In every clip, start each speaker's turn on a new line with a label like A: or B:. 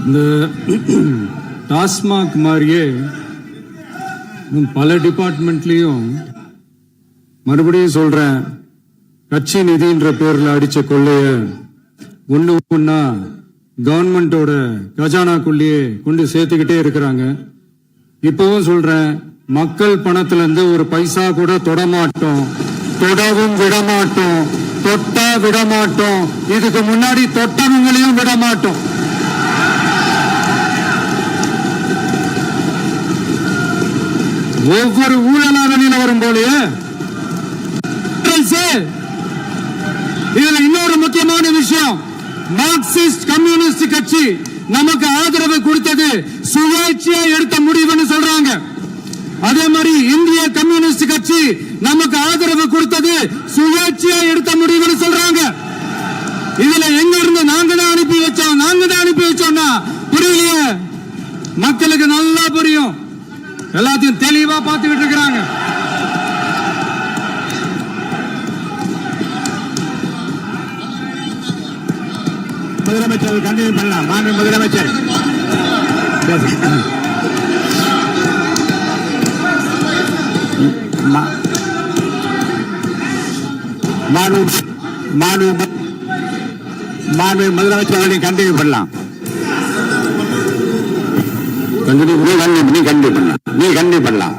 A: இந்த டாஸ்மாக் மாதிரியே பல டிபார்ட்மெண்ட்லயும் மறுபடியும் சொல்றேன், கட்சி நிதின்ற பேர்ல அடிச்ச கொள்ளைய ஒண்ணா கவர்மெண்டோட கஜானாக்குள்ளேயே கொண்டு சேர்த்துக்கிட்டே இருக்கிறாங்க. இப்பவும் சொல்றேன், மக்கள் பணத்துல இருந்து ஒரு பைசா கூட தொடமாட்டோம், தொடவும் விடமாட்டோம், தொட்டா விடமாட்டோம், இதுக்கு முன்னாடி தொட்டவங்களையும் விடமாட்டோம். ஒவ்வொரு ஊழலாக வெளியில வரும் போலயே இதுல இன்னொரு முக்கியமான விஷயம், மார்க்சிஸ்ட் கம்யூனிஸ்ட் கட்சி நமக்கு ஆதரவு கொடுத்தது சுயேட்சையா எடுத்த முடிவுன்னு சொல்றாங்க. அதே மாதிரி இந்திய கம்யூனிஸ்ட் கட்சி நமக்கு ஆதரவு கொடுத்தது சுயேட்சையா எடுத்த முடிவுன்னு சொல்றாங்க. இதுல எங்க இருந்து நாங்க தான் அனுப்பி வச்சோம்னா புரியலையே. மக்களுக்கு நல்லா புரியும், எல்லாத்தையும் தெளிவா பார்த்துக்கிட்டு இருக்கிறாங்க.
B: முதலமைச்சர் கண்டினியூ பண்ணலாம். மாண்பு முதலமைச்சர் மாண்பு முதலமைச்சர் கண்டினியூ பண்ணலாம். நீ கண்டினியூ பண்ணலாம்.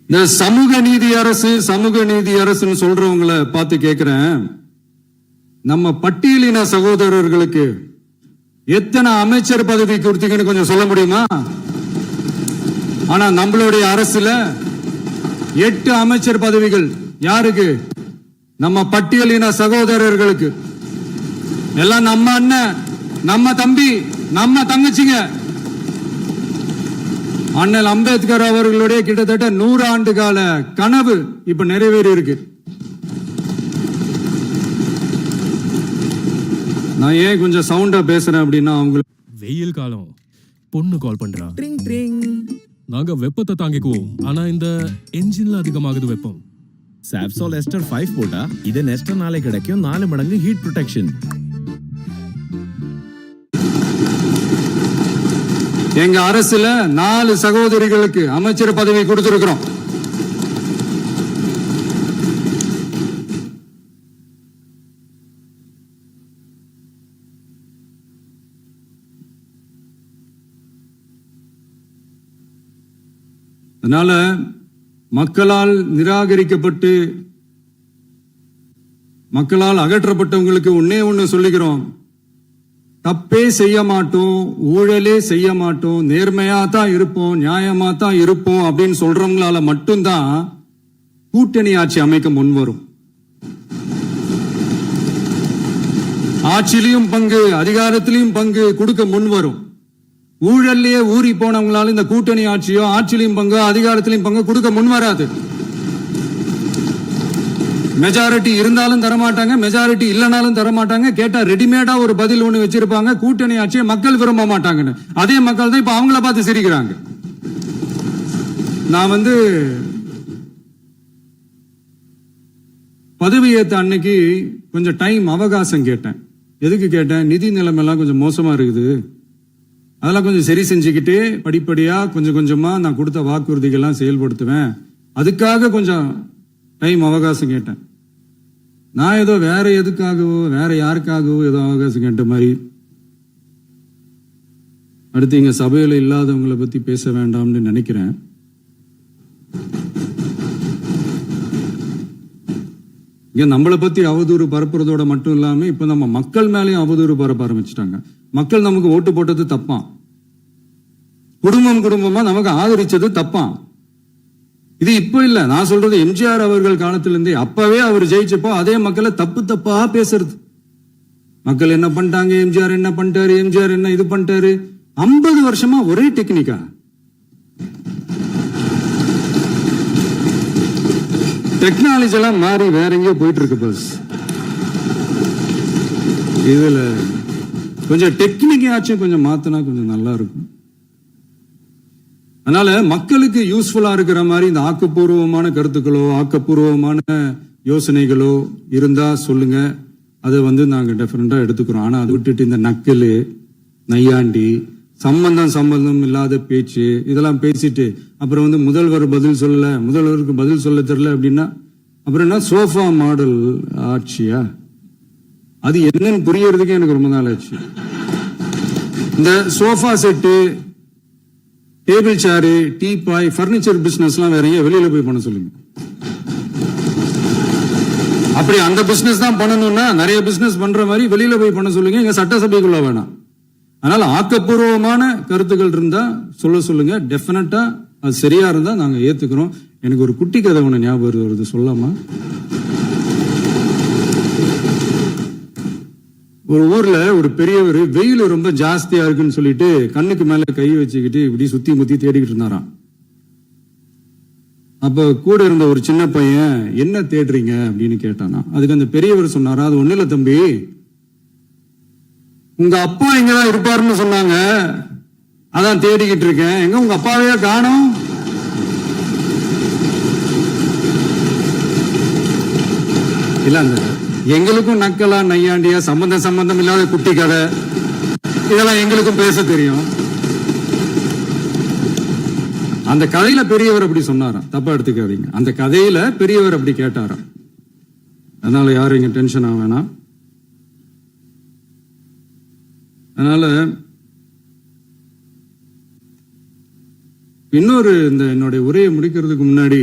A: இந்த சமூக நீதி அரசுன்னு சொல்றவங்களை பார்த்து கேட்கிறேன், நம்ம பட்டியலின சகோதரர்களுக்கு எத்தனை அமைச்சர் பதவி கொடுத்தீங்கன்னு கொஞ்சம் சொல்ல முடியுமா? ஆனா நம்மளுடைய அரசுல 8 அமைச்சர் பதவிகள் யாருக்கு? நம்ம பட்டியலின சகோதரர்களுக்கு. எல்லாம் நம்ம அண்ணன், நம்ம தம்பி, நம்ம தங்கச்சிங்க. அண்ணல் அம்பேத்கர் அவர்களுடைய கிட்டத்தட்ட 100 ஆண்டு கால கனவு இப்ப நிறைவேறி இருக்கு. நான் ஏன் கொஞ்சம் சவுண்டா பேசுறேன் அப்படின்னா, அவங்க
C: வெயில் காலம், பொண்ணு கால் பண்றா, நாங்க வெப்பத்தை தாங்கிக்குவோம், ஆனா இந்த என்ஜின்ல அதிகமாகுது வெப்பம்.
D: சாப்சோல் எஸ்டர் 5 போட்டா இது நெக்ஸ்ட் நாளே கிடைக்கும் 4 மடங்கு ஹீட் ப்ரொடெக்ஷன்.
A: எங்க அரசுல 4 சகோதரிகளுக்கு அமைச்சர் பதவி கொடுத்திருக்கிறோம். அதனால மக்களால் நிராகரிக்கப்பட்டு மக்களால் அகற்றப்பட்டவங்களுக்கு ஒண்ணு சொல்லிக்கிறோம், தப்பே செய்ய மாட்டோம், ஊழலே செய்ய மாட்டோம், நேர்மையா தான் இருப்போம், நியாயமா தான் இருப்போம் அப்படின்னு சொல்றவங்களால மட்டும்தான் கூட்டணி ஆட்சி அமைக்க முன்வரும். ஆட்சியிலையும் பங்கு, அதிகாரத்திலையும் பங்கு கொடுக்க முன்வரும். ஊழல்லையே ஊறி போனவங்களால இந்த கூட்டணி ஆட்சியோ ஆட்சியிலையும் பங்கு அதிகாரத்திலையும் பங்கு கொடுக்க முன்வராது. மெஜாரிட்டி இருந்தாலும் தரமாட்டாங்க, மெஜாரிட்டி இல்லைனாலும் தரமாட்டாங்க. கேட்டா ரெடிமேடா ஒரு பதில் ஒண்ணு வச்சிருப்பாங்க, கூட்டணி ஆட்சியை மக்கள் விரும்ப மாட்டாங்கன்னு. அதே மக்கள் தான் இப்ப அவங்கள பார்த்து சிரிக்கிறாங்க. நான் பதவி ஏத்த அன்னைக்கு கொஞ்சம் டைம் அவகாசம் கேட்டேன். எதுக்கு கேட்டேன்? நிதி நிலைமைலாம் கொஞ்சம் மோசமா இருக்குது, அதெல்லாம் கொஞ்சம் சரி செஞ்சுக்கிட்டு படிப்படியா கொஞ்சம் கொஞ்சமா நான் கொடுத்த வாக்குறுதிகள்லாம் செயல்படுத்துவேன், அதுக்காக கொஞ்சம் டைம் அவகாசம் கேட்டேன். நான் ஏதோ வேற எதுக்காகவோ வேற யாருக்காகவோ ஏதோ அவகாசம் கேட்ட மாதிரி. அடுத்து இங்க சபையில இல்லாதவங்களை பத்தி பேச வேண்டாம்னு நினைக்கிறேன். இங்க நம்மளை பத்தி அவதூறு பரப்புறதோட மட்டும் இல்லாம இப்ப நம்ம மக்கள் மேலேயும் அவதூறு பரப்ப ஆரம்பிச்சுட்டாங்க. மக்கள் நமக்கு ஓட்டு போட்டது தப்பான், குடும்பமா நமக்கு ஆதரிச்சது தப்பான். இது இப்ப இல்ல, நான் சொல்றது எம்ஜிஆர் அவர்கள் காலத்திலிருந்தே. அப்பவே அவர் ஜெயிச்சப்போ அதே மக்களை தப்பா பேசுறது. மக்கள் என்ன பண்ணிட்டாங்க, எம்ஜிஆர் என்ன பண்ணிட்டாரு, எம்ஜிஆர் என்ன இது பண்ணிட்டாரு. 50 வருஷமா ஒரே டெக்னிக்கா. டெக்னாலஜி எல்லாம் மாறி வேற எங்கேயோ போயிட்டு இருக்கு. பஸ் இதுல கொஞ்சம் டெக்னிக்காச்சும் கொஞ்சம் மாத்தினா கொஞ்சம் நல்லா இருக்கும். அதனால மக்களுக்கு யூஸ்ஃபுல்லா இருக்கிற மாதிரி இந்த ஆக்கப்பூர்வமான கருத்துக்களோ ஆக்கப்பூர்வமான யோசனைகளோ இருந்தா சொல்லுங்க, அதை நாங்க டெஃபரெண்டா எடுத்துக்கிறோம். ஆனா அதை விட்டுட்டு இந்த நக்கல், நையாண்டி, சம்பந்தம் இல்லாத பேச்சு இதெல்லாம் பேசிட்டு அப்புறம் முதல்வர் பதில் சொல்லல, முதல்வருக்கு பதில் சொல்ல தெரியல அப்படின்னா அப்புறம் என்ன சோஃபா மாடல் ஆட்சியா? அது என்னன்னு புரியறதுக்கு எனக்கு ரொம்ப நாள் ஆச்சு. இந்த சோஃபா செட்டு, டேபிள் சேரு, டீபாய், பர்னிச்சர் பிசினஸ் எல்லாம் வேற வெளியில போய் பண்ண சொல்லுங்க. அப்படி அந்த பிசினஸ் தான் பண்ணணும்னா நிறைய பிசினஸ் பண்ற மாதிரி வெளியில போய் பண்ண சொல்லுங்க, இங்க சட்டசபைக்குள்ள வேணாம். அதனால ஆக்கப்பூர்வமான கருத்துக்கள் இருந்தா சொல்லுங்க. டெஃபினட்டா அது சரியா இருந்தா நாங்க ஏத்துக்கிறோம். எனக்கு ஒரு குட்டி கதை ஒண்ணு ஞாபகம் வருது, சொல்லாமா? ஒரு ஊர்ல ஒரு பெரியவர் வெயில் ரொம்ப ஜாஸ்தியா இருக்குன்னு சொல்லிட்டு கண்ணுக்கு மேல கை வச்சுக்கிட்டு இப்படி சுத்தி முத்தி தேடிக்கிட்டு இருந்தாராம். அப்ப கூட இருந்த ஒரு சின்ன பையன், என்ன தேடுறீங்க அப்படின்னு கேட்டானா. அதுக்கு அந்த பெரியவர் சொன்னாரா, அது ஒண்ணு இல்ல தம்பி, உங்க அப்பா இங்கதான் இருப்பாருன்னு சொன்னாங்க, அதான் தேடிக்கிட்டு இருக்கேன். எங்க உங்க அப்பாவையே காணோம்? இல்ல அந்த எங்களுக்கும் நக்கலா, நையாண்டியா, சம்பந்தம் இல்லாத குட்டி கதை இதெல்லாம் எங்களுக்கும் பேச தெரியும். அந்த கதையில பெரியவர் அப்படி சொன்னாராம், தப்பா எடுத்துக்காதீங்க. அந்த கதையில பெரியவர் அப்படி கேட்டாராம். அதனால யாரும் இங்க டென்ஷன் ஆக வேணாம். அதனால இன்னொரு இந்த என்னுடைய உரையை முடிக்கிறதுக்கு முன்னாடி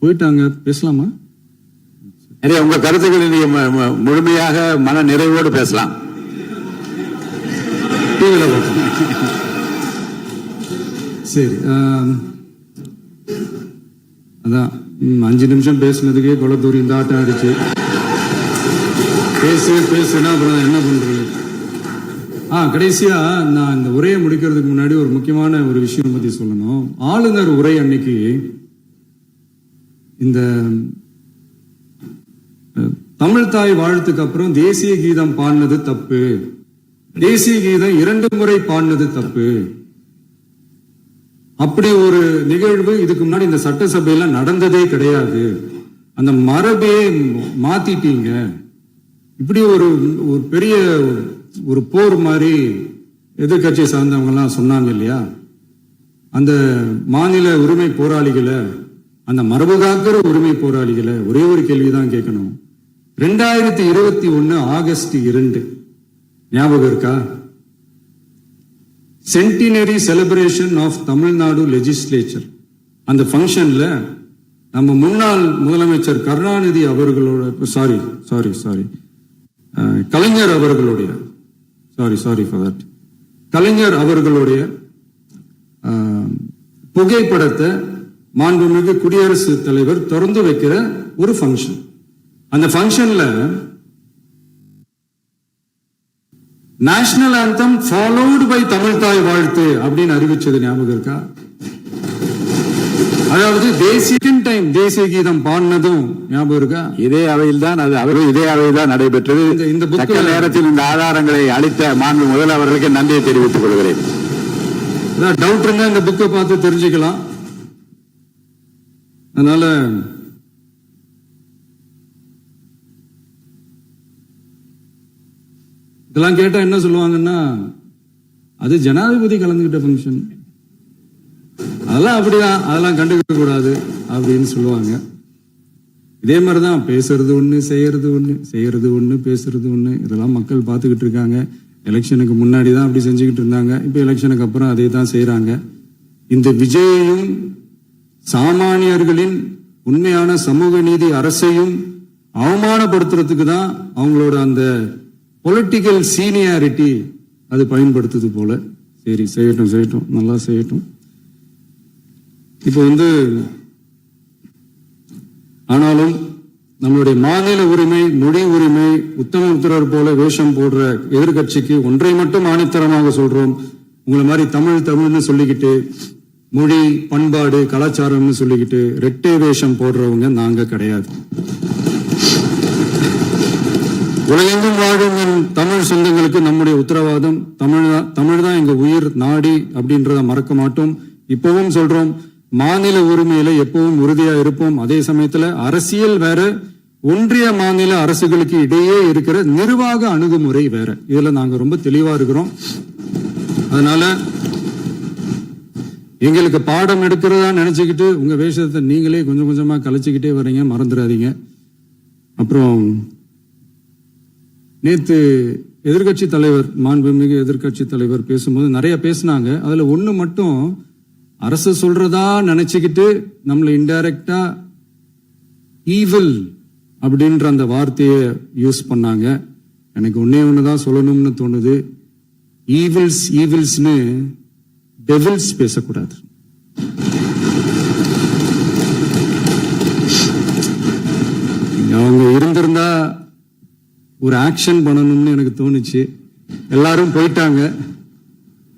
A: போயிட்டாங்க, பேசலாமா?
B: உங்க கருத்துக்களை நீங்க முழுமையாக மன நிறைவோடு பேசலாம்.
A: சரி, அதான் 5 நிமிஷம் பேசுனதுக்கே கொலத்தூரி இந்த ஆட்டம் ஆயிடுச்சு. பேசுனா அப்புறம் என்ன பண்றது? கடைசியா நான் இந்த உரையை முடிக்கிறதுக்கு முன்னாடி ஒரு முக்கியமான ஒரு விஷயம் பத்தி சொல்லணும். ஆளுநர் உரை அன்னைக்கு இந்த தமிழ் தாய் வாழ்த்துக்கு அப்புறம் தேசிய கீதம் பாடினது தப்பு, தேசிய கீதம் 2 முறை பாடினது தப்பு, அப்படி ஒரு நிகழ்வு இதுக்கு முன்னாடி இந்த சட்டசபையில நடந்ததே கிடையாது, அந்த மரபையே மாத்திட்டீங்க, இப்படி ஒரு பெரிய ஒரு போர் மாதிரி எதிர்கட்சியை சார்ந்தவங்க எல்லாம் சொன்னாங்க இல்லையா? அந்த மாநில உரிமை போராளிகளை, அந்த மரபு காக்கிற உரிமை போராளிகளை ஒரே ஒரு கேள்விதான் கேட்கணும். 2021 ஆகஸ்ட் 2 ஞாபகம் இருக்கா? Centenary celebration of Tamil Nadu legislature. அந்த ஃபங்க்ஷன்ல நம்ம முன்னாள் முதலமைச்சர் கருணாநிதி அவர்களோட கலைஞர் அவர்களுடைய கலைஞர் அவர்களுடைய புகைப்படத்தை மாண்புமிகு குடியரசுத் தலைவர் திறந்து வைக்கிற ஒரு ஃபங்க்ஷன். அந்த ஃபங்க்ஷன்ல national anthem followed by Tamil Thai Vazhthu அப்படின்னு அறிவிச்சது ஞாபகம் இருக்கா? அதாவது தேசிய கீதம் பாடினதும் ஞாபகம் இருக்கா?
B: இதே அவையில் தான் நடைபெற்றது. இந்த புக்க நேரத்தில் இந்த ஆதாரங்களை அளித்த மாண்பு முதல்வர்களுக்கு நன்றியை தெரிவித்துக் கொள்கிறேன்.
A: டவுட் இருந்தா இந்த புக்கை பார்த்து தெரிஞ்சுக்கலாம். அதனால இதெல்லாம் கேட்டா என்ன சொல்லுவாங்கன்னா, அது ஜனாதிபதி கலந்துகிட்ட ஃபங்க்ஷன், அதெல்லாம் அப்படிதான், அதெல்லாம் கண்டுக்க கூடாது அப்படின்னு சொல்லுவாங்க. இதே மாதிரிதான் பேசுறது ஒண்ணு, செய்யறது ஒண்ணு, பேசுறது ஒண்ணு. இதெல்லாம் மக்கள் பார்த்துக்கிட்டு இருக்காங்க. எலெக்ஷனுக்கு முன்னாடி தான் அப்படி செஞ்சுக்கிட்டு இருந்தாங்க. இப்ப எலெக்ஷனுக்கு அப்புறம் அதே தான் செய்யறாங்க. இந்த விஜயையும் சாமானியர்களின் உண்மையான சமூக நீதி அரசையும் அவமானப்படுத்துறதுக்கு தான் அவங்களோட அந்த பொலிட்டிக்கல் சீனியாரிட்டி அது பயன்படுத்துது போல. சரி, செய்யட்டும், நல்லா செய்யட்டும். இப்போ ஆனாலும் நம்மளுடைய மாநில உரிமை, மொழி உரிமை, உத்தமபுத்திரர் போல வேஷம் போடுற எதிர்கட்சிக்கு ஒன்றை மட்டும் ஆணித்தரமாக சொல்றோம். உங்களை மாதிரி தமிழ்னு சொல்லிக்கிட்டு, மொழி, பண்பாடு, கலாச்சாரம்னு சொல்லிக்கிட்டு ரெட்டை வேஷம் போடுறவங்க நாங்க கிடையாது. உலகெங்கும் வாழும் தமிழ் சொந்தங்களுக்கு நம்முடைய உத்தரவாதம் தமிழ் தான் எங்க உயிர் நாடி அப்படின்றத மறக்க மாட்டோம். இப்பவும் சொல்றோம், மாநில உரிமையில எப்பவும் உறுதியா இருப்போம். அதே சமயத்துல அரசியல் வேற, ஒன்றிய மாநில அரசுகளுக்கு இடையே இருக்கிற நிர்வாக அணுகுமுறை வேற. இதுல நாங்க ரொம்ப தெளிவா இருக்கிறோம். அதனால எங்களுக்கு பாடம் எடுக்கிறதா நினைச்சுக்கிட்டு உங்க வேஷத்தை நீங்களே கொஞ்சம் கொஞ்சமா கலைச்சுக்கிட்டே வர்றீங்க, மறந்துடாதீங்க. அப்புறம் நேத்து எதிர்கட்சி தலைவர், மாண்புமிகு எதிர்கட்சி தலைவர் பேசும்போது நிறைய பேசினாங்க. அதுல ஒண்ணு மட்டும் அரசு சொல்றதா நினைச்சுக்கிட்டு நம்மளை இன்டைரக்டா ஈவில் அப்படின்ற அந்த வார்த்தையை யூஸ் பண்ணாங்க. எனக்கு ஒன்னே ஒண்ணுதான் சொல்லணும்னு தோணுது. ஈவில்ஸ்னு டெவில்ஸ் பேசக்கூடாது. அவங்க இருந்திருந்தா ஒரு ஆக்ஷன் பண்ணணும்னு எனக்கு தோணுச்சு. எல்லாரும் போயிட்டாங்க.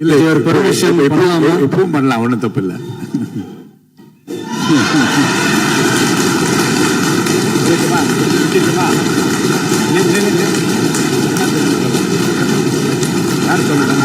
B: இல்ல
A: பெர்மிஷன் பண்ணலாமா?
B: இப்பவும் பண்ணலாம், ஒண்ணும் தப்பு இல்ல. யார் சொல்லுங்க?